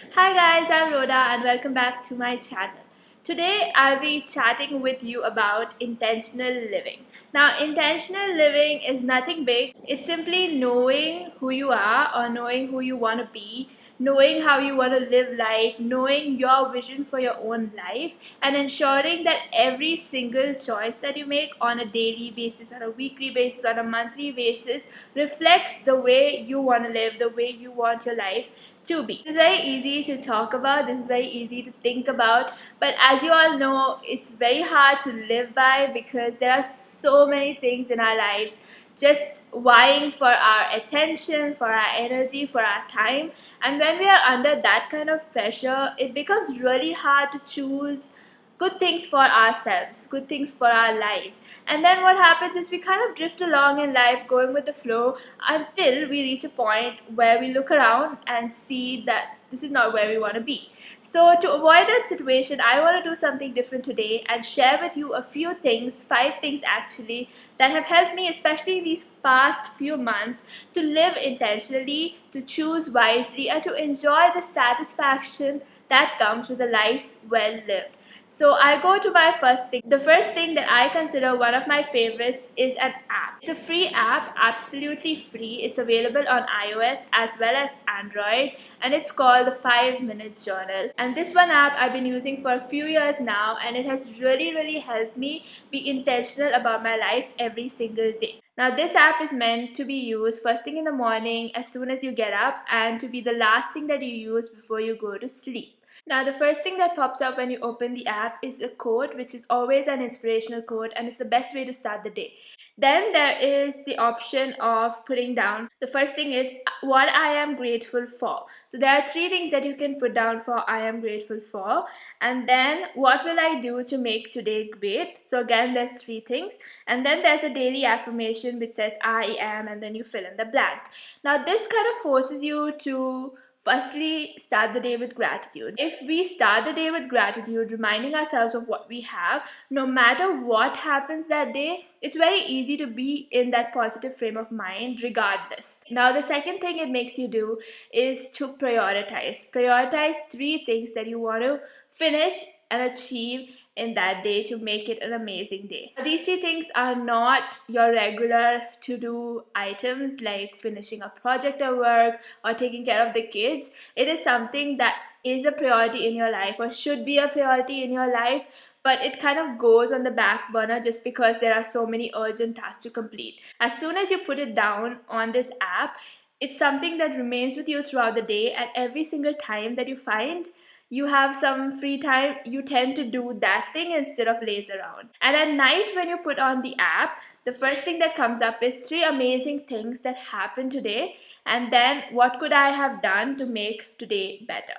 Hi guys, I'm Rhoda and welcome back to my channel. Today I'll be chatting with you about intentional living. Now, intentional living is nothing big. It's simply knowing who you are or knowing who you want to be, knowing how you want to live life, knowing your vision for your own life, and ensuring that every single choice that you make on a daily basis, on a weekly basis, on a monthly basis reflects the way you want to live, the way you want your life to be. This is very easy to talk about, this is very easy to think about, but as you all know, it's very hard to live by because there are so many things in our lives just vying for our attention, for our energy, for our time. And when we are under that kind of pressure, it becomes really hard to choose good things for ourselves, good things for our lives. And then what happens is we kind of drift along in life going with the flow until we reach a point where we look around and see that this is not where we want to be. So, to avoid that situation, I want to do something different today and share with you a few things, 5 things actually, that have helped me, especially these past few months, to live intentionally, to choose wisely, and to enjoy the satisfaction that comes with a life well lived. So I go to my first thing. The first thing that I consider one of my favorites is an app. It's a free app, absolutely free. It's available on iOS as well as Android, and it's called the 5 Minute Journal. And this one app I've been using for a few years now, and it has really helped me be intentional about my life every single day. Now, this app is meant to be used first thing in the morning as soon as you get up, and to be the last thing that you use before you go to sleep. Now, the first thing that pops up when you open the app is a quote, which is always an inspirational quote, and it's the best way to start the day. Then there is the option of putting down. The first thing is what I am grateful for. So there are 3 things that you can put down for I am grateful for. And then what will I do to make today great? So again, there's 3 things. And then there's a daily affirmation which says I am, and then you fill in the blank. Now, this kind of forces you to firstly start the day with gratitude. If we start the day with gratitude, reminding ourselves of what we have, no matter what happens that day, it's very easy to be in that positive frame of mind regardless. Now, the second thing it makes you do is to prioritize. Prioritize 3 things that you want to finish and achieve in that day to make it an amazing day. These 3 things are not your regular to do items like finishing a project at work or taking care of the kids. It is something that is a priority in your life or should be a priority in your life, but it kind of goes on the back burner just because there are so many urgent tasks to complete. As soon as you put it down on this app, it's something that remains with you throughout the day, and every single time that you find you have some free time, you tend to do that thing instead of laze around. And at night, when you put on the app, the first thing that comes up is 3 amazing things that happened today, and then what could I have done to make today better.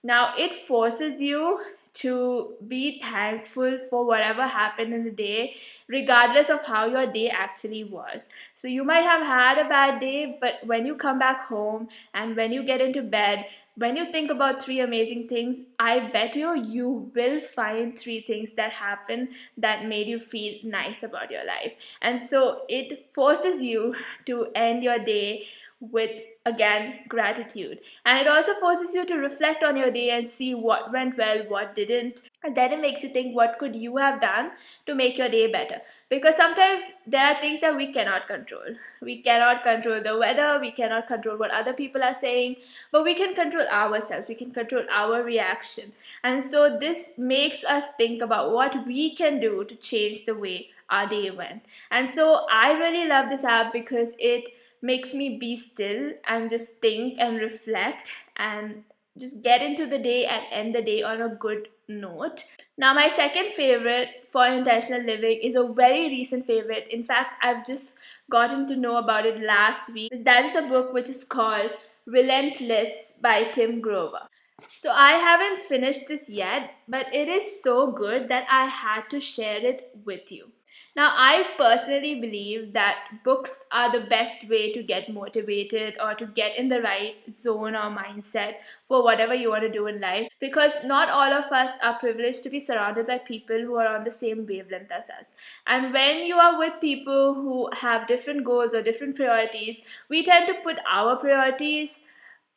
Now, it forces you to be thankful for whatever happened in the day, regardless of how your day actually was. So, you might have had a bad day, but when you come back home and when you get into bed, when you think about 3 amazing things, I bet you will find 3 things that happened that made you feel nice about your life. And so it forces you to end your day with, again, gratitude. And it also forces you to reflect on your day and see what went well, what didn't. And then it makes you think, what could you have done to make your day better? Because sometimes there are things that we cannot control. We cannot control the weather, we cannot control what other people are saying, but we can control ourselves, we can control our reaction. And so this makes us think about what we can do to change the way our day went. And so I really love this app because it makes me be still and just think and reflect and just get into the day and end the day on a good note. Now, my second favorite for intentional living is a very recent favorite. In fact, I've just gotten to know about it last week. That is a book which is called Relentless by Tim Grover. So I haven't finished this yet, but it is so good that I had to share it with you. Now, I personally believe that books are the best way to get motivated or to get in the right zone or mindset for whatever you want to do in life, because not all of us are privileged to be surrounded by people who are on the same wavelength as us. And when you are with people who have different goals or different priorities, we tend to put our priorities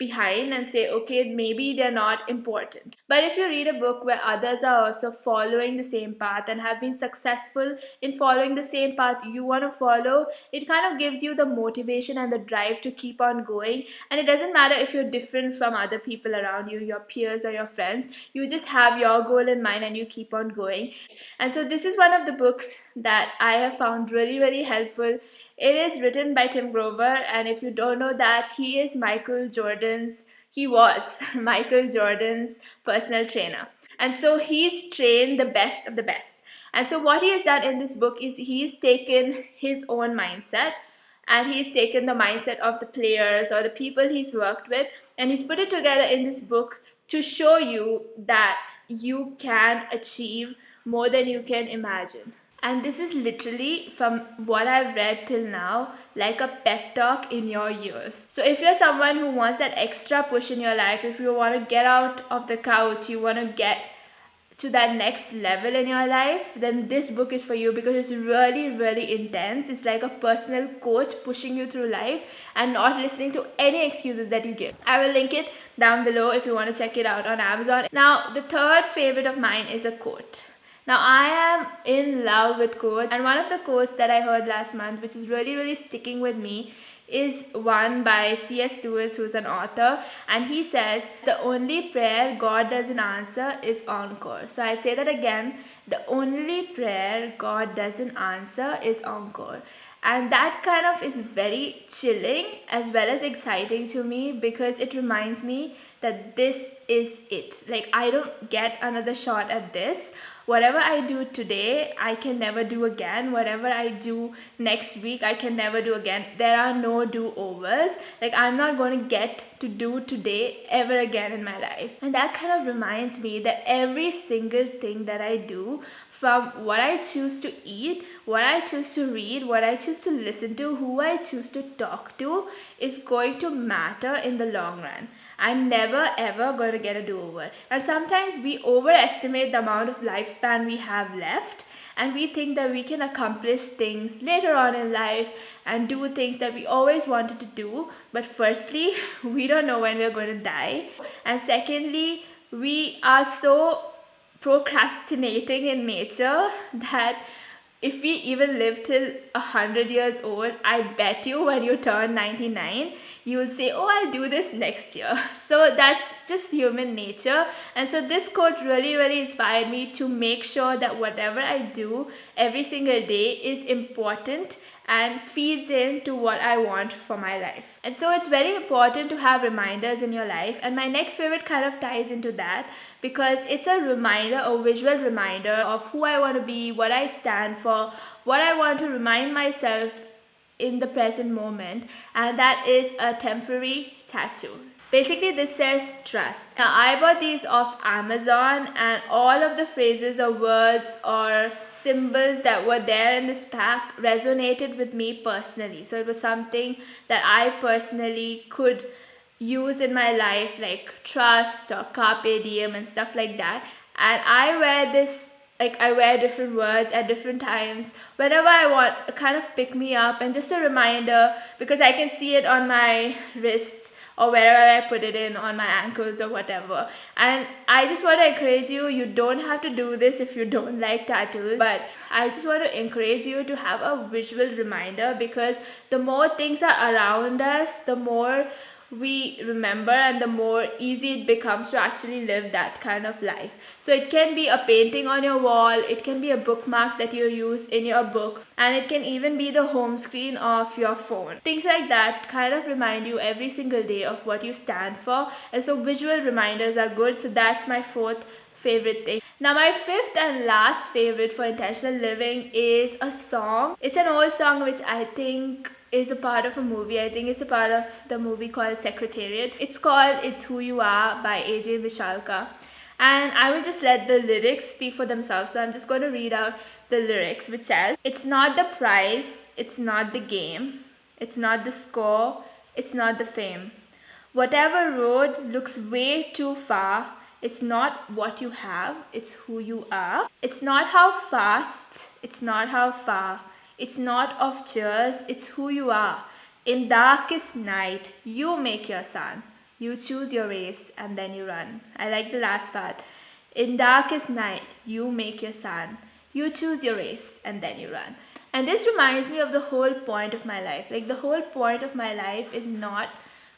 behind and say, okay, maybe they're not important. But if you read a book where others are also following the same path and have been successful in following the same path you want to follow, it kind of gives you the motivation and the drive to keep on going. And it doesn't matter if you're different from other people around you, your peers or your friends, you just have your goal in mind and you keep on going. And so this is one of the books that I have found really, really helpful. It is written by Tim Grover, and if you don't know that, he was Michael Jordan's personal trainer. And so he's trained the best of the best. And so what he has done in this book is he's taken his own mindset and he's taken the mindset of the players or the people he's worked with, and he's put it together in this book to show you that you can achieve more than you can imagine. And this is literally, from what I've read till now, like a pep talk in your ears. So if you're someone who wants that extra push in your life, if you want to get out of the couch, you want to get to that next level in your life, then this book is for you, because it's really, really intense. It's like a personal coach pushing you through life and not listening to any excuses that you give. I will link it down below if you want to check it out on Amazon. Now, the third favorite of mine is a quote. Now, I am in love with quotes, and one of the quotes that I heard last month, which is really, really sticking with me, is one by C.S. Lewis, who's an author, and he says, the only prayer God doesn't answer is encore. So I'll say that again, the only prayer God doesn't answer is encore. And that kind of is very chilling as well as exciting to me, because it reminds me that this is it. Like, I don't get another shot at this. Whatever I do today, I can never do again. Whatever I do next week, I can never do again. There are no do-overs. Like, I'm not going to get to do today ever again in my life. And that kind of reminds me that every single thing that I do, from what I choose to eat, what I choose to read, what I choose to listen to, who I choose to talk to, is going to matter in the long run. I'm never ever going to get a do-over. And sometimes we overestimate the amount of lifespan we have left, and we think that we can accomplish things later on in life and do things that we always wanted to do. But firstly, we don't know when we're going to die. And secondly, we are so procrastinating in nature that if we even live till 100 years old, I bet you when you turn 99, you will say, oh, I'll do this next year. So that's just human nature. And so this quote really, really inspired me to make sure that whatever I do every single day is important and feeds into what I want for my life. And so it's very important to have reminders in your life. And my next favorite kind of ties into that, because it's a reminder, a visual reminder of who I want to be, what I stand for, what I want to remind myself in the present moment. And that is a temporary tattoo. Basically, this says trust. Now, I bought these off Amazon, and all of the phrases or words or symbols that were there in this pack resonated with me personally. So it was something that I personally could use in my life, like trust or carpe diem and stuff like that. And I wear this, like, I wear different words at different times whenever I want, kind of pick me up and just a reminder, because I can see it on my wrist or wherever I put it in, on my ankles or whatever. And I just want to encourage you, you don't have to do this if you don't like tattoos, but I just want to encourage you to have a visual reminder, because the more things are around us, the more we remember and the more easy it becomes to actually live that kind of life. So it can be a painting on your wall, it can be a bookmark that you use in your book, and it can even be the home screen of your phone. Things like that kind of remind you every single day of what you stand for. And so visual reminders are good. So that's my fourth favorite thing. Now, my fifth and last favorite for intentional living is a song. It's an old song which I think is a part of a movie. I think it's a part of the movie called Secretariat. It's called It's Who You Are by AJ Vishalka. And I will just let the lyrics speak for themselves. So I'm just going to read out the lyrics, which says, it's not the prize, it's not the game, it's not the score, it's not the fame. Whatever road looks way too far, it's not what you have, it's who you are. It's not how fast, it's not how far. It's not of cheers, it's who you are. In darkest night, you make your sun. You choose your race and then you run. I like the last part. In darkest night, you make your sun. You choose your race and then you run. And this reminds me of the whole point of my life. Like, the whole point of my life is not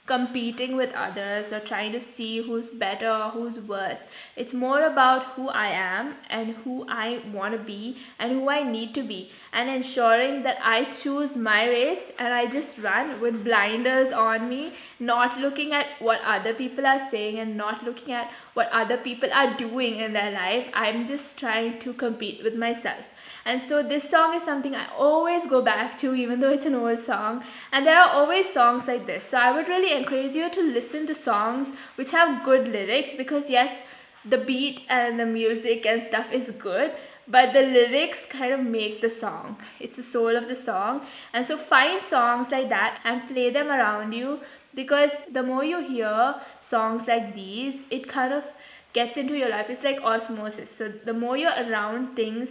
competing with others or trying to see who's better or who's worse. It's more about who I am and who I want to be and who I need to be, and ensuring that I choose my race and I just run with blinders on me, not looking at what other people are saying and not looking at what other people are doing in their life. I'm just trying to compete with myself. And so this song is something I always go back to, even though it's an old song. And there are always songs like this. So I would really encourage you to listen to songs which have good lyrics, because yes, the beat and the music and stuff is good, but the lyrics kind of make the song. It's the soul of the song. And so find songs like that and play them around you, because the more you hear songs like these, it kind of gets into your life. It's like osmosis. So the more you're around things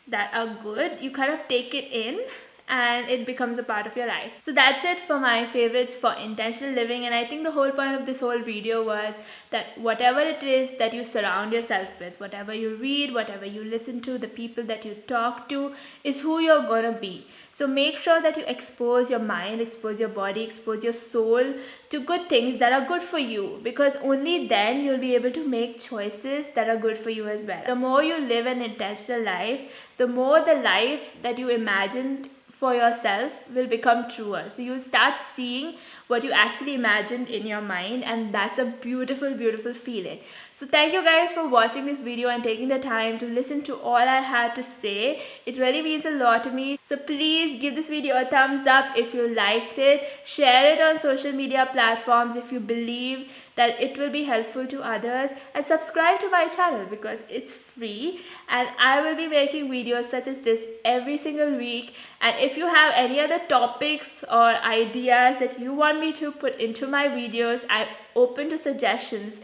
that are good, you kind of take it in and it becomes a part of your life. So that's it for my favorites for intentional living. And I think the whole point of this whole video was that whatever it is that you surround yourself with, whatever you read, whatever you listen to, the people that you talk to, is who you're gonna be. So make sure that you expose your mind, expose your body, expose your soul to good things that are good for you, because only then you'll be able to make choices that are good for you as well. The more you live an intentional life, the more the life that you imagined for yourself will become truer. So you'll start seeing what you actually imagined in your mind, and that's a beautiful, beautiful feeling. So thank you guys for watching this video and taking the time to listen to all I had to say. It really means a lot to me. So please give this video a thumbs up if you liked it. Share it on social media platforms if you believe that it will be helpful to others, and subscribe to my channel because it's free and I will be making videos such as this every single week. And if you have any other topics or ideas that you want me to put into my videos, I'm open to suggestions.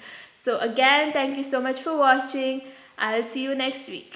So again, thank you so much for watching. I'll see you next week.